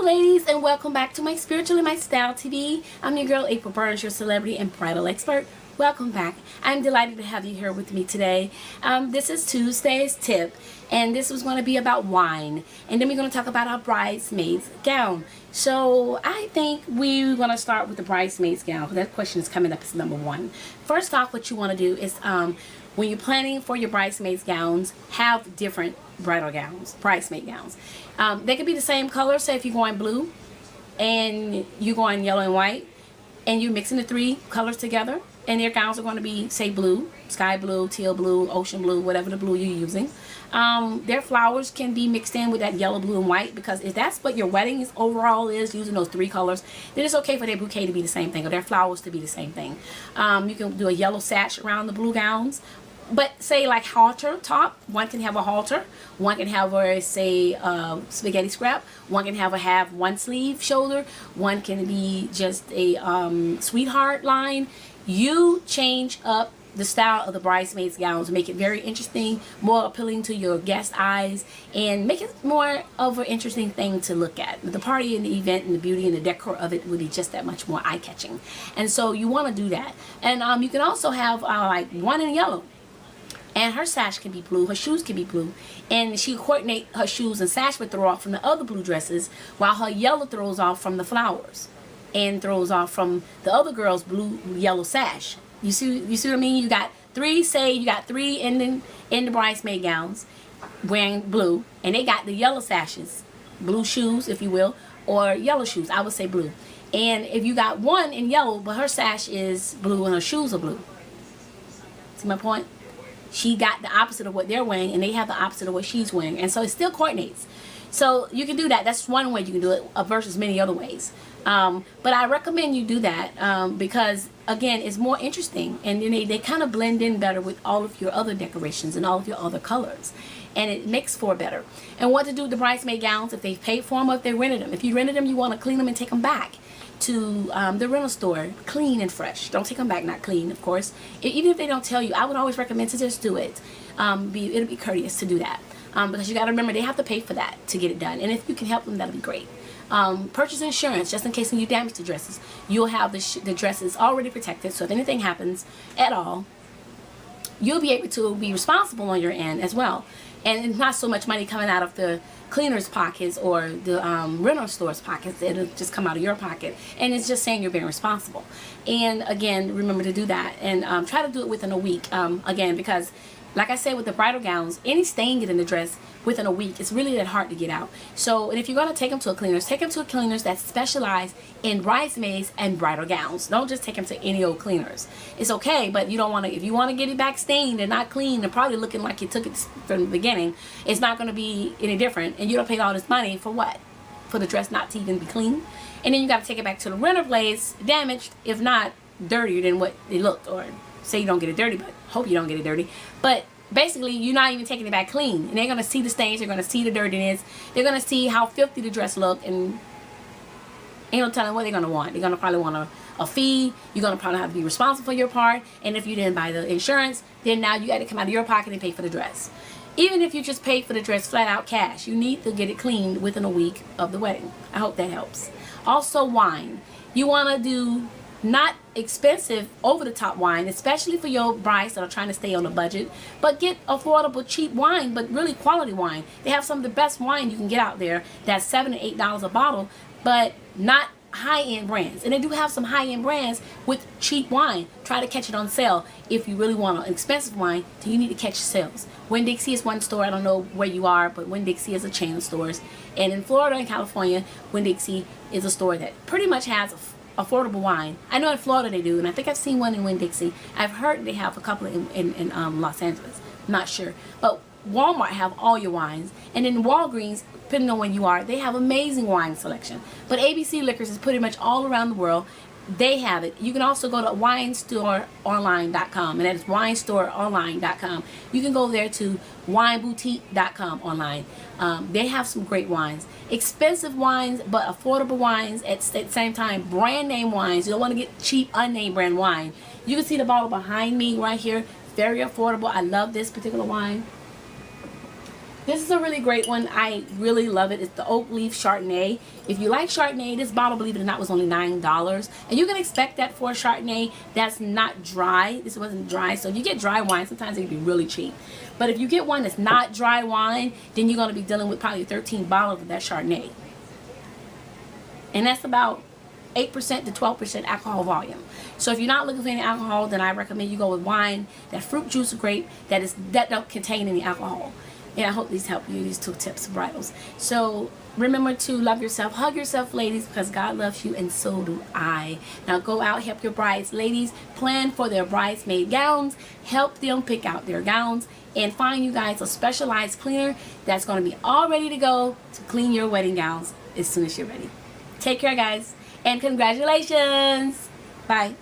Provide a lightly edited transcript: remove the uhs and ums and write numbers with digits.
Hello ladies, and welcome back to my Spiritually My Style TV. I'm your girl April Burns, your celebrity and bridal expert. Welcome back. I'm delighted to have you here with me today. This is Tuesday's tip, and this was going to be about wine, and then we're going to talk about our bridesmaid's gown. So I think we're going to start with the bridesmaid's gown. That question is coming up as number one. First off, what you want to do is when you're planning for your bridesmaid's gowns, have different bridal gowns, bridesmaid gowns. They could be the same color. Say if you're going blue and you're going yellow and white, and you're mixing the three colors together, and their gowns are going to be, say, blue, sky blue, teal blue, ocean blue, whatever the blue you're using. Their flowers can be mixed in with that yellow, blue, and white, because if that's what your wedding is overall is, using those three colors, then it's okay for their bouquet to be the same thing, or their flowers to be the same thing. You can do a yellow sash around the blue gowns. But say like halter top, one can have a halter, one can have a, say, spaghetti scrap, one can have one sleeve shoulder, one can be just a sweetheart line. You change up the style of the bridesmaids gowns, make it very interesting, more appealing to your guest eyes, and make it more of an interesting thing to look at. The party and the event and the beauty and the decor of it will be just that much more eye-catching. And so you want to do that. And you can also have like one in yellow. And her sash can be blue, her shoes can be blue, and she coordinate her shoes and sash would throw off from the other blue dresses, while her yellow throws off from the flowers and throws off from the other girl's blue yellow sash. You see what I mean? You got three, say you got three in the bridesmaid gowns wearing blue, and they got the yellow sashes, blue shoes if you will, or yellow shoes. I would say blue. And if you got one in yellow but her sash is blue and her shoes are blue, see my point? She got the opposite of what they're wearing, and they have the opposite of what she's wearing, and so it still coordinates. So you can do that. That's one way you can do it versus many other ways. But I recommend you do that because, again, it's more interesting, and then they kind of blend in better with all of your other decorations and all of your other colors, and it makes for better. And what to do with the bridesmaid gowns if they've paid for them or if they rented them. If you rented them, you want to clean them and take them back to the rental store clean and fresh. Don't take them back not clean, of course. Even if they don't tell you, I would always recommend to just do it. It'll be courteous to do that because you got to remember they have to pay for that to get it done, and if you can help them, that'll be great. Purchase insurance just in case you damage the dresses. You'll have the dresses already protected, so if anything happens at all, you'll be able to be responsible on your end as well. And it's not so much money coming out of the cleaner's pockets or the rental store's pockets. It'll just come out of your pocket, and it's just saying you're being responsible. And again, remember to do that, and try to do it within a week, again, because like I said with the bridal gowns, any stain in the dress within a week, it's really that hard to get out. So, and if you're going to take them to a cleaner's, take them to a cleaner's that specialize in bridesmaids and bridal gowns. Don't just take them to any old cleaners. It's okay, but you don't want to, if you want to get it back stained and not clean and probably looking like you took it from the beginning, it's not going to be any different, and you don't pay all this money for what? For the dress not to even be clean. And then you got to take it back to the rental place, damaged, if not dirtier than what it looked, or say you don't get it dirty, but hope you don't get it dirty. But basically, you're not even taking it back clean, and they're going to see the stains, they're going to see the dirtiness, they're going to see how filthy the dress look, and ain't no telling what they're going to want. They're going to probably want a fee. You're going to probably have to be responsible for your part, and if you didn't buy the insurance, then now you got to come out of your pocket and pay for the dress. Even if you just paid for the dress flat out cash, you need to get it cleaned within a week of the wedding. I hope that helps. Also, wine. You want to do not expensive over-the-top wine, especially for your brides that are trying to stay on a budget, but get affordable cheap wine, but really quality wine. They have some of the best wine you can get out there that's $7 to $8 a bottle, but not high-end brands. And they do have some high-end brands with cheap wine. Try to catch it on sale. If you really want an expensive wine, then you need to catch sales. Winn-Dixie is one store. I don't know where you are, but Winn-Dixie is a chain of stores. And in Florida and California, Winn-Dixie is a store that pretty much has affordable wine. I know in Florida they do, and I think I've seen one in Winn-Dixie. I've heard they have a couple in Los Angeles. I'm not sure. But Walmart have all your wines, and in Walgreens, depending on where you are, they have amazing wine selection. But ABC Liquors is pretty much all around the world. They have it. You can also go to winestoreonline.com, and that is winestoreonline.com. You can go there to wineboutique.com online. They have some great wines. Expensive wines, but affordable wines at the same time. Brand name wines. You don't want to get cheap, unnamed brand wine. You can see the bottle behind me right here. Very affordable. I love this particular wine. This is a really great one. I really love it. It's the Oak Leaf Chardonnay. If you like Chardonnay, this bottle, believe it or not, was only $9. And you can expect that for a Chardonnay that's not dry. This wasn't dry. So if you get dry wine, sometimes it can be really cheap. But if you get one that's not dry wine, then you're going to be dealing with probably 13 bottles of that Chardonnay. And that's about 8% to 12% alcohol volume. So if you're not looking for any alcohol, then I recommend you go with wine, that fruit juice grape that don't contain any alcohol. And I hope these help you, these 2 tips for bridals. So remember to love yourself, hug yourself, ladies, because God loves you and so do I. Now go out, help your brides, ladies, plan for their bridesmaid gowns, help them pick out their gowns, and find you guys a specialized cleaner that's going to be all ready to go to clean your wedding gowns as soon as you're ready. Take care, guys, and congratulations. Bye.